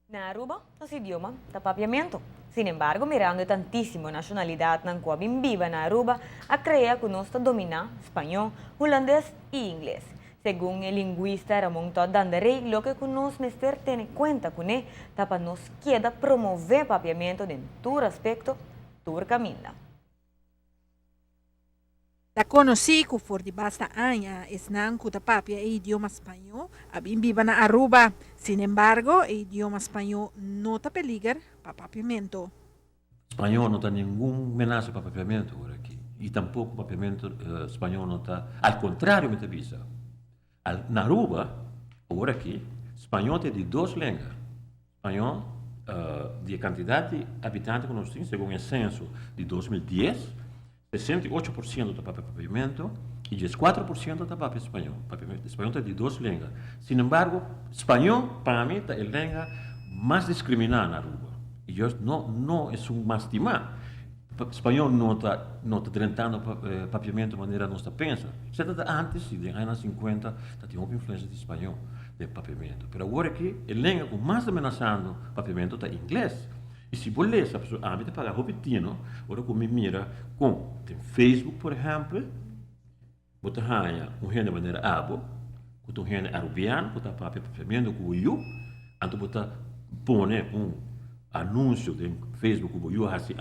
Na Aruba, los idiomas da papiamento. Sin embargo, mirando tantísimo nacionalidad nan cual viva na Aruba, a creer que nos domina español, holandés y inglés. Según el lingüista Ramón Todd Danderey, lo que nos mester tiene cuenta con él, tapa nos queda promover papiamento en tu aspecto, tu camina. Da conocí que for de basta aña es nan papia e idioma español, a viva na Aruba. Sin embargo, el idioma español no está peligra para papiamento. Espanhol não está nenhum amenaça para papiamento agora aqui. E tampouco o papiamento espanhol não está. Ao contrário, me avisa. Na Aruba, agora aqui, espanhol tem de duas línguas. Espanhol, de quantidade de habitantes que nós temos, segundo o censo de 2010, 68% está para papiamento e 14% está para espanhol. Espanhol tem de duas línguas. Sin embargo, espanhol, para mim, é a língua mais discriminada na Aruba. E eu não é um mastimar. Espanhol não está tratando papiamento de maneira que nós pensa. Antes, nos anos 50, tinha uma influência de espanhol de papiamento. Mas agora aqui, a língua com mais ameaçando papiamento é inglês. E se você, a pessoa habita para repetindo, agora como me mira com tem Facebook, por exemplo, você ganha gente de maneira abo, você gente arubiano, você papiamento com o you, então você põe anúncio de Facebook com o you assim,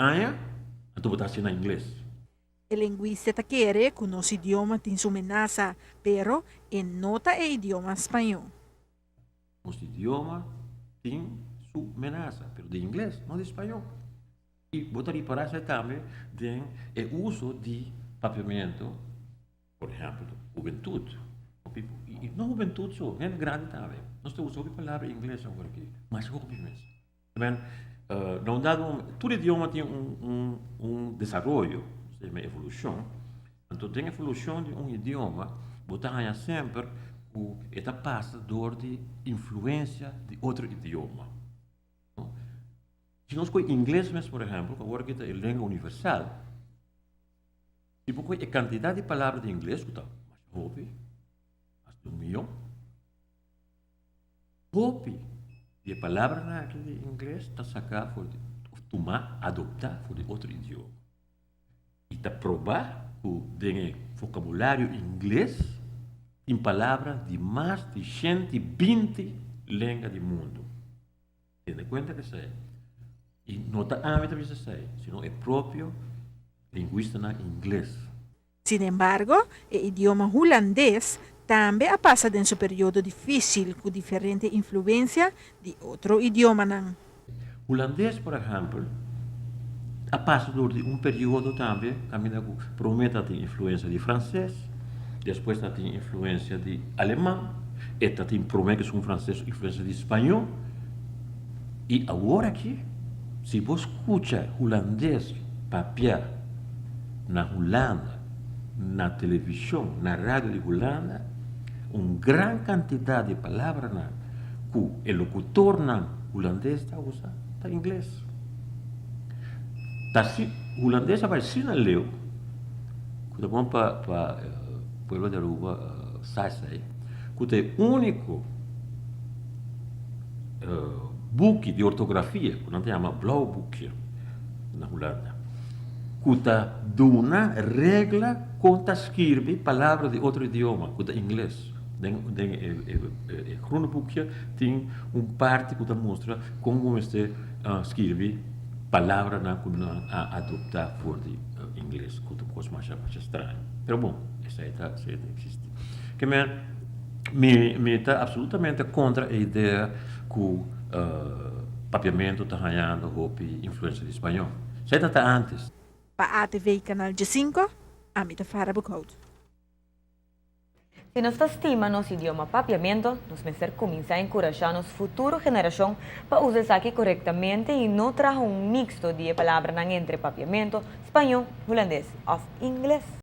então você assina em inglês. El lingüista quiere que nos idioma tiene su amenaza, pero en nota el idioma español. Nosso idioma tem sua amenaça, mas de inglês, não de espanhol. E você reparar também do uso de papiamento, por exemplo, juventude. E não juventude só, é grande também. Nós estamos usando a palavra em inglês agora aqui, mas jovens mesmo. Não dado, todo idioma tem desenvolvimento, uma evolução. Então, tem a evolução de idioma, você ganha sempre esta passa de influência de outro idioma. Se nós com inglês mesmo, por exemplo, agora que é a língua universal, se você a quantidade de palavras de inglês, que está mais jovem, mais de 1 milhão, jovem, e a palavra de inglês está sacada por tomar, adoptar por outro idioma. E está provar que tem vocabulário inglês em palavras de mais de 120 línguas do mundo. Tem conta que isso é? E não está a isso é, senão é próprio linguista na inglês. Sin embargo, el idioma holandés también pasa en su periodo difícil con diferente influencia de otro idioma. Holandês, por exemplo, a passado de período também, que promete ter influência de francês, depois tem influência de alemão, e tem promete que francês influência de espanhol, e agora aqui, se você escuta holandês papiar na Holanda, na televisão, na rádio de Holanda, uma grande quantidade de palavras que o locutor holandês está usando está em inglês. O holandês vai ensinar leu, que é bom para o povo de Aruba, Saisai, que é o único book de ortografia, que não se chama Blauw Boekje, na Holanda, que está uma regra quando escreve palavras de outro idioma, que é inglês. O groene boekje tem parte que mostra como você escreve palavras que adoptar por inglês, que é uma coisa mais estranha. Mas bom, isso aí existe. Que me está absolutamente contra a ideia que o papiamento está ganhando influência de espanhol. Isso está antes. Para a TV Canal G5, Amita Farah Bukout. Si nos estima nos idioma papiamento, nos meser comienza a encorajar nos futura generación para usar aquí correctamente y no trajo un mixto de palabras entre papiamento, español, holandés o inglés.